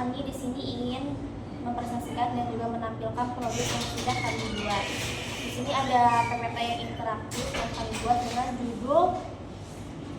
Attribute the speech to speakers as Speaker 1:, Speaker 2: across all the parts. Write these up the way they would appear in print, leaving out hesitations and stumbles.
Speaker 1: kami di sini ingin mempresentasikan dan juga menampilkan produk yang sudah kami buat. Di sini ada PPT yang interaktif yang kami buat dengan judul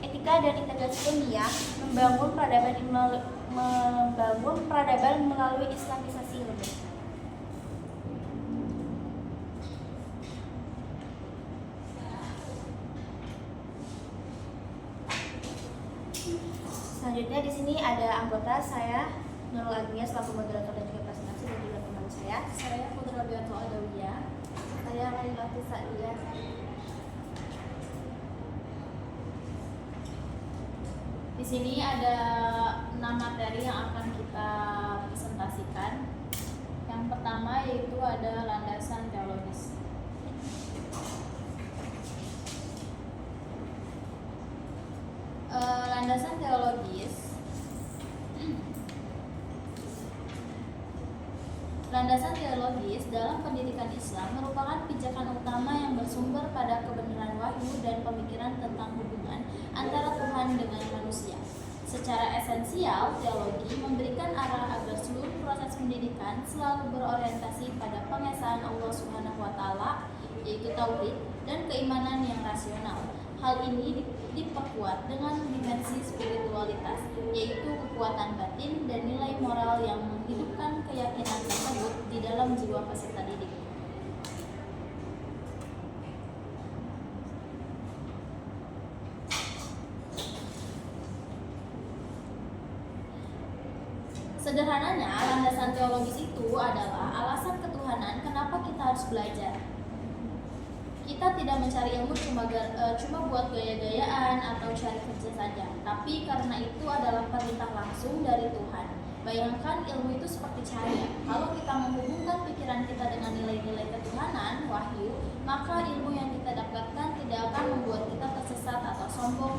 Speaker 1: Etika dan Integrasi Ilmiah, membangun peradaban melalui Islamisasi ilmu. Selanjutnya di sini ada anggota saya Nurul Agnia selaku moderator dan juga presentasi, dan juga teman saya
Speaker 2: Putra Bianto Adawiyah, saya Lailati Sa'diyah. Di sini ada 6 materi yang akan kita presentasikan. Yang pertama yaitu ada landasan teologis. Landasan teologis. Landasan teologis dalam pendidikan Islam merupakan pijakan utama yang bersumber pada kebenaran wahyu dan pemikiran tentang hubungan antara Tuhan dengan manusia. Secara esensial, teologi memberikan arah agar seluruh proses pendidikan selalu berorientasi pada pengesaan Allah Subhanahu wa Ta'ala, yaitu tauhid dan keimanan yang rasional. Hal ini diperkuat dengan dimensi spiritualitas, yaitu kekuatan batin dan nilai moral yang menghidupkan keyakinan tersebut di dalam jiwa peserta didik. Sederhananya, landasan teologis itu adalah alasan ketuhanan kenapa kita harus belajar. Kita tidak mencari ilmu cuma buat gaya-gayaan atau cari kerja saja, tapi karena itu adalah perintah langsung dari Tuhan. Bayangkan ilmu itu seperti cahaya. Kalau kita menghubungkan pikiran kita dengan nilai-nilai ketuhanan, wahyu, maka ilmu yang kita dapatkan tidak akan membuat kita tersesat atau sombong.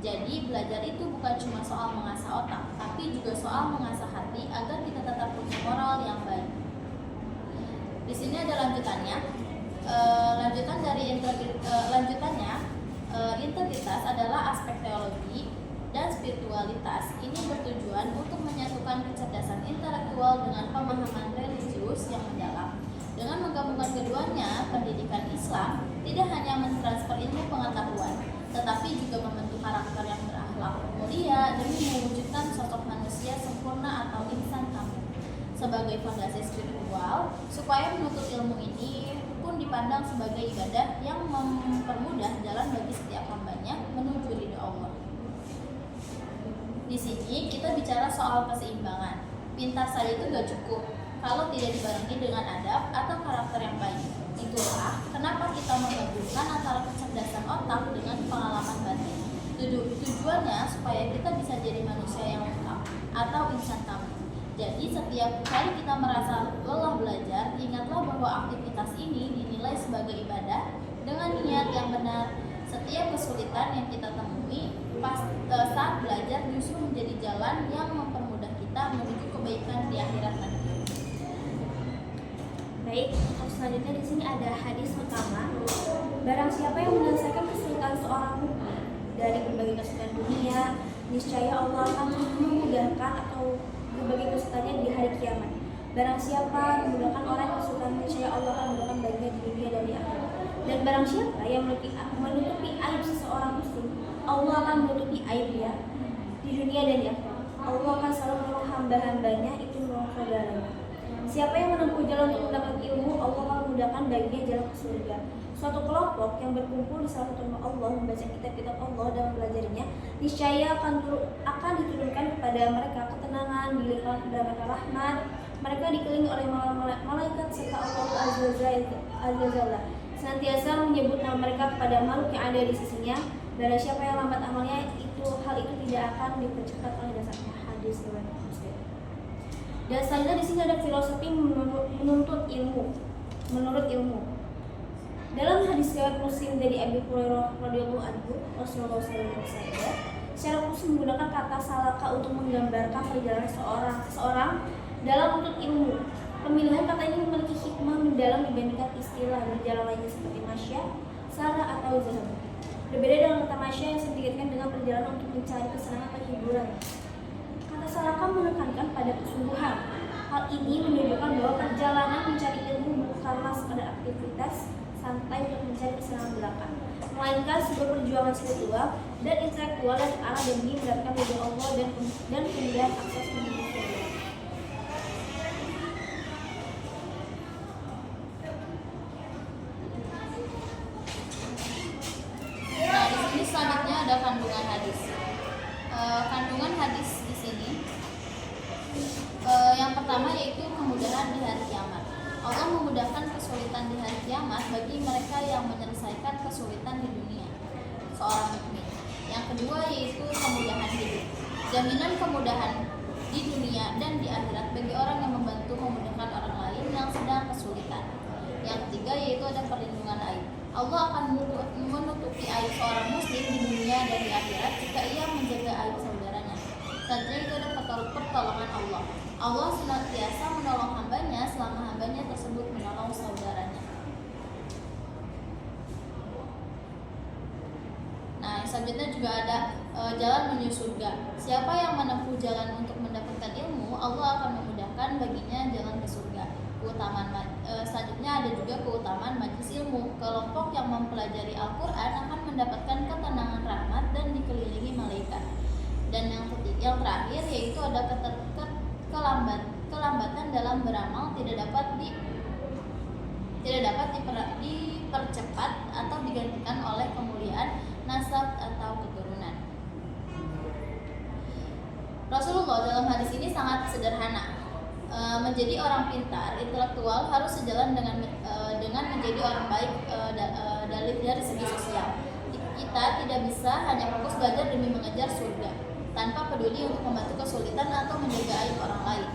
Speaker 2: Jadi belajar itu bukan cuma soal mengasah otak, tapi juga soal mengasah hati agar kita tetap punya moral yang baik. Di sini ada lanjutannya. Lanjutannya, integritas adalah aspek teologi dan spiritualitas. Ini bertujuan untuk menyatukan kecerdasan intelektual dengan pemahaman religius yang mendalam. Dengan menggabungkan keduanya, pendidikan Islam tidak hanya mentransfer ilmu pengetahuan, tetapi juga membentuk karakter yang berakhlak mulia demi mewujudkan sosok manusia sempurna atau insan kamil. Sebagai fondasi spiritual, supaya menuntut ilmu ini pun dipandang sebagai ibadah yang mempermudah jalan bagi setiap hambanya menuju ridho Allah. Di sini kita bicara soal keseimbangan. Pintar saja itu gak cukup kalau tidak dibarengi dengan adab atau karakter yang baik. Itulah kenapa kita menggabungkan antara kecerdasan otak dengan pengalaman batin. Tujuannya supaya kita bisa jadi manusia yang lengkap atau insan kamil. Jadi setiap kali kita merasa lelah belajar, ingatlah bahwa aktivitas ini dinilai sebagai ibadah dengan niat yang benar. Setiap kesulitan yang kita temui saat belajar justru menjadi jalan yang mempermudah kita menuju kebaikan di akhirat nanti.
Speaker 1: Baik, untuk selanjutnya di sini ada hadis pertama. Barang siapa yang menyelesaikan kesulitan seorang mukmin dari berbagai kesulitan dunia, niscaya Allah akan memudahkan atau berbagai kesulitannya di hari kiamat. Barang siapa memudahkan orang yang kesulitan, niscaya Allah akan memudahkan baginya di dunia dan di akhirat. Dan barang siapa yang menutupi aib seseorang muslim, Allah akan menutupi aibnya di dunia dan di akhirat. Allah akan selalu menolong hamba-hambanya itu menolong saudaranya. Siapa yang menempuh jalan untuk mendapat ilmu, Allah akan memudahkan baginya jalan ke surga. Suatu kelompok yang berkumpul di salah satu rumah Allah membaca kitab-kitab Allah dan mempelajarinya, niscaya akan diturunkan kepada mereka ketenangan, dilimpahkan kepada mereka rahmat. Mereka dikelilingi oleh malaikat serta Allah Azza wa Jalla senantiasa menyebut nama mereka kepada makhluk yang ada di sisinya. Barang siapa yang lambat amalnya, hal itu tidak akan dipercepat oleh dasarnya. Hadis riwayat Muslim. Dan selanjutnya di sini ada filosofi menurut ilmu. Dalam hadis riwayat Muslim dari Abi Hurairah radhiyallahu anhu, Rasulullah SAW secara khusus menggunakan kata salaka untuk menggambarkan perjalanan seseorang dalam menuntut ilmu. Pemilihan kata ini memiliki hikmah mendalam dibandingkan istilah berjalan lainnya seperti masya, sarah atau zahab. Berbeda dengan kata masya yang sering dikaitkan dengan perjalanan untuk mencari kesenangan atau hiburan. Kata salaka menekankan pada kesungguhan ini menunjukkan bahwa perjalanan mencari ilmu bukanlah sekadar aktivitas santai untuk mencari kesenangan belaka, melainkan sebuah perjuangan spiritual dan intelektual yang terarah demi mendapatkan ridho Allah dan kemudian akses menuju surga.
Speaker 2: Nah, di sini selanjutnya ada kandungan hadis. Kandungan hadis di sini yang pertama yaitu kemudahan di hari kiamat. Allah memudahkan kesulitan di hari kiamat bagi mereka yang menyelesaikan kesulitan di dunia, seorang mukmin. Yang kedua yaitu kemudahan hidup. Jaminan kemudahan di dunia dan di akhirat bagi orang yang membantu memudahkan orang lain yang sedang kesulitan. Yang ketiga yaitu ada perlindungan aib. Allah akan menutupi aib seorang muslim di dunia dan di akhirat jika ia menjaga aib saudaranya. Selanjutnya itu ada pertolongan Allah. Allah senantiasa menolong hambanya selama hambanya tersebut menolong saudaranya. Nah, selanjutnya juga ada jalan menuju surga. Siapa yang menempuh jalan untuk mendapatkan ilmu, Allah akan memudahkan baginya jalan ke surga. Selanjutnya ada juga keutamaan majelis ilmu. Kelompok yang mempelajari Al-Quran akan mendapatkan ketenangan rahmat dan dikelilingi malaikat. Dan yang terakhir yaitu ada kelambatan dalam beramal tidak dapat dipercepat atau digantikan oleh kemuliaan nasab atau keturunan. Rasulullah dalam hadis ini sangat sederhana. Menjadi orang pintar, intelektual harus sejalan dengan menjadi orang baik dari segi sosial. Kita tidak bisa hanya fokus belajar demi mengejar surga, tanpa peduli untuk membantu kesulitan atau menjaga aib orang lain.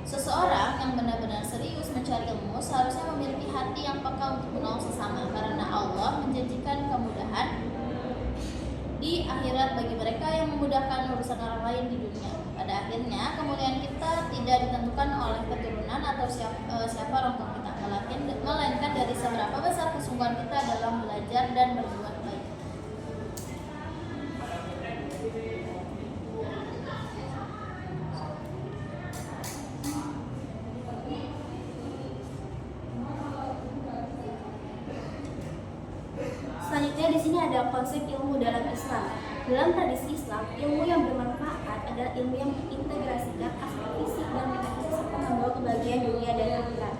Speaker 2: Seseorang yang benar-benar serius mencari ilmu seharusnya memiliki hati yang peka untuk menolong sesama, karena Allah menjanjikan kemudahan di akhirat bagi mereka yang memudahkan urusan orang lain di dunia. Pada akhirnya, kemuliaan kita tidak ditentukan oleh keturunan atau siapa orang tua kita, melainkan dari seberapa besar kesungguhan kita dalam belajar dan berbuat baik.
Speaker 1: Selanjutnya di sini ada konsep ilmu dalam Islam. Dalam tradisi Islam, ilmu yang bermanfaat adalah ilmu yang mengintegrasikan aspek fisik dan metafisik serta membawa kebahagiaan dunia dan akhirat.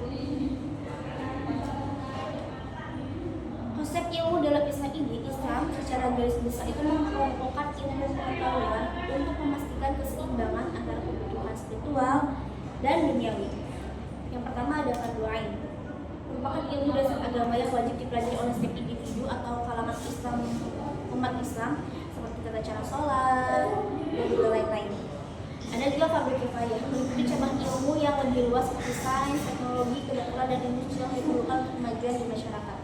Speaker 1: Konsep ilmu dalam Islam ini, Islam secara garis besar itu mengelompokkan ilmu pengetahuan untuk memastikan keseimbangan antara kebutuhan spiritual dan duniawi. Yang pertama ada fardhu ain, merupakan ilmu dasar agama yang wajib dipelajari oleh setiap individu atau kalangan Islam, umat Islam, seperti tata cara sholat dan juga lain-lain. Ada juga fardhu kifayah, meliputi cabang ilmu yang lebih luas seperti sains, teknologi, kedokteran, dan industri yang diperlukan untuk kemajuan di masyarakat.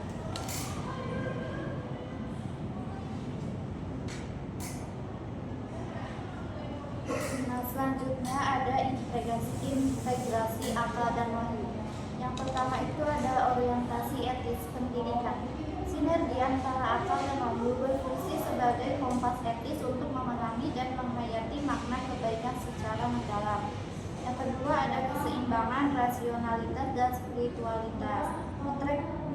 Speaker 3: Nah, selanjutnya ada integrasi akal dan wahyu. Yang pertama itu adalah orientasi etis pendidikan. Sinergi antara akal dan wahyu berfungsi sebagai kompas etis untuk memahami dan menghayati makna kebaikan secara mendalam. Yang kedua ada keseimbangan rasionalitas dan spiritualitas.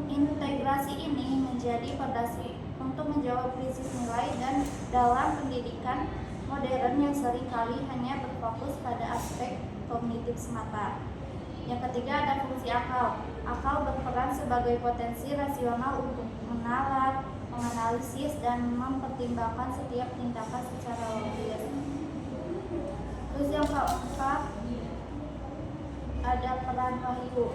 Speaker 3: Integrasi ini menjadi fondasi untuk menjawab krisis nilai dan dalam pendidikan modern yang seringkali hanya berfokus pada aspek kognitif semata. Yang ketiga ada fungsi akal. Akal berperan sebagai potensi rasional untuk menalar, menganalisis, dan mempertimbangkan setiap tindakan secara logis. Terus yang keempat ada peran wahyu.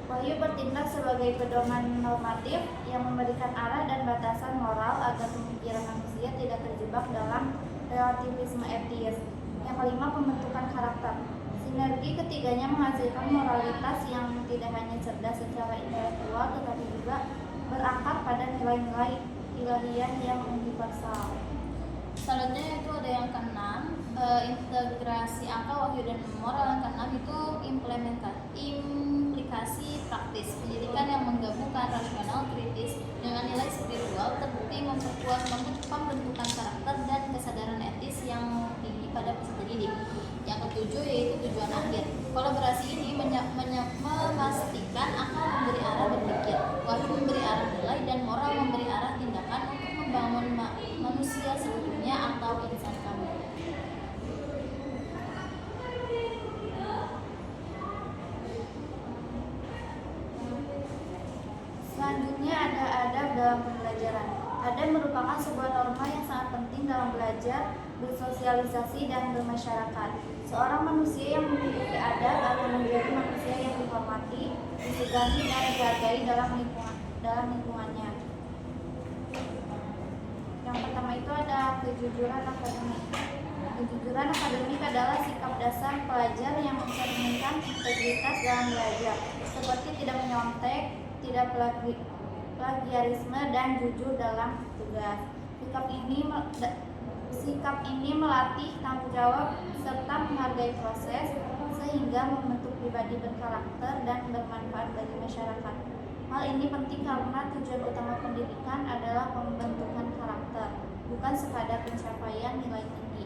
Speaker 3: Wahyu bertindak sebagai pedoman normatif yang memberikan arah dan batasan moral agar pemikiran manusia tidak terjebak dalam relativisme etis. Yang kelima pembentukan karakter. Sinergi ketiganya menghasilkan moralitas yang tidak hanya cerdas secara intelektual tetapi juga berakar pada nilai-nilai ilahiyah yang universal.
Speaker 2: Selanjutnya itu ada yang keenam, integrasi akal, wahyu, dan moral. Yang keenam itu implikasi praktis. Pendidikan yang menggabungkan rasional kritis dengan nilai spiritual terbukti memperkuat pembentukan karakter dan kesadaran etis yang tinggi pada peserta didik. Yang ketujuh yaitu tujuan akhir. Kolaborasi ini memastikan akal memberi arah berpikir, wahyu memberi arah nilai, dan moral memberi arah tindakan untuk membangun manusia seutuhnya atau insan kamil.
Speaker 3: Selanjutnya ada adab dalam pembelajaran. Adab merupakan sebuah norma yang sangat penting dalam belajar, bersosialisasi, dan bermasyarakat. Seorang manusia yang memiliki adab akan menjadi manusia yang dihormati, disegani, dan dihargai dalam lingkungannya. Yang pertama itu ada kejujuran akademik. Kejujuran akademik adalah sikap dasar pelajar yang mencerminkan integritas dalam belajar, seperti tidak menyontek, tidak plagiarisme, dan jujur dalam tugas. Sikap ini melatih tanggung jawab serta menghargai proses, sehingga membentuk pribadi berkarakter dan bermanfaat bagi masyarakat. Hal ini penting karena tujuan utama pendidikan adalah pembentukan karakter, bukan sekadar pencapaian nilai tinggi.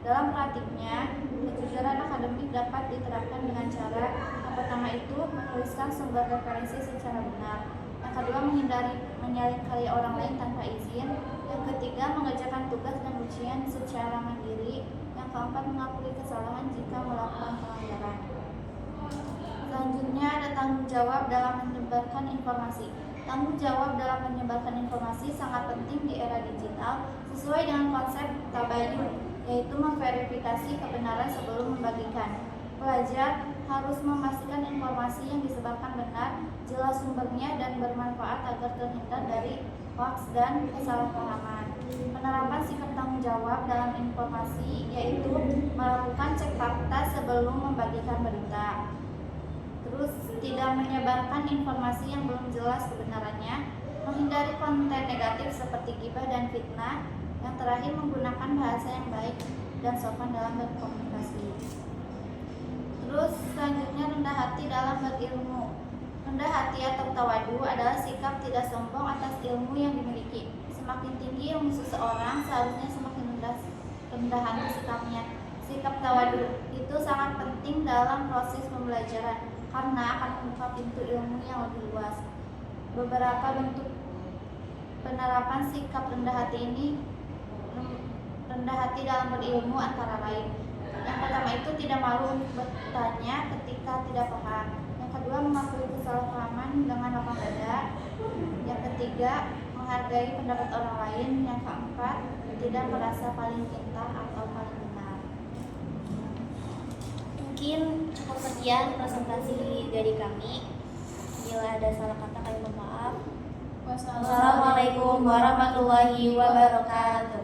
Speaker 3: Dalam praktiknya, kejujuran akademik dapat diterapkan dengan cara yang pertama itu menuliskan sumber referensi secara benar, yang kedua menghindari menyalin karya orang lain tanpa izin, yang ketiga mengerjakan tugas dan ujian secara mandiri, yang keempat mengakui kesalahan jika melakukan pelanggaran. Selanjutnya ada tanggung jawab dalam menyebarkan informasi. Tanggung jawab dalam menyebarkan informasi sangat penting di era digital sesuai dengan konsep tabayun, yaitu memverifikasi kebenaran sebelum membagikan. Pelajar harus memastikan informasi yang disebarkan benar, jelas sumbernya, dan bermanfaat agar terhindar dari hoaks dan kesalahpahaman. Penerapan sikap tanggung jawab dalam informasi yaitu melakukan cek fakta sebelum membagikan berita. Terus tidak menyebarkan informasi yang belum jelas kebenarannya, menghindari konten negatif seperti ghibah dan fitnah. Yang terakhir menggunakan bahasa yang baik dan sopan dalam berkomunikasi. Terus selanjutnya rendah hati dalam berilmu. Rendah hati atau tawadu adalah sikap tidak sombong atas ilmu yang dimiliki. Semakin tinggi ilmu seseorang, seharusnya semakin rendah hati sikapnya. Sikap tawadu itu sangat penting dalam proses pembelajaran karena akan membuka pintu ilmu yang lebih luas. Beberapa bentuk penerapan sikap rendah hati ini dalam berilmu antara lain. Yang pertama itu tidak malu untuk bertanya ketika tidak paham. Yang kedua mengakui kesalahpahaman dengan lapang dada. Yang ketiga menghargai pendapat orang lain. Yang keempat tidak merasa paling pintar atau paling benar.
Speaker 1: Mungkin cukup sekian presentasi dari kami. Bila ada salah kata kami mohon maaf. Wassalamualaikum warahmatullahi wabarakatuh.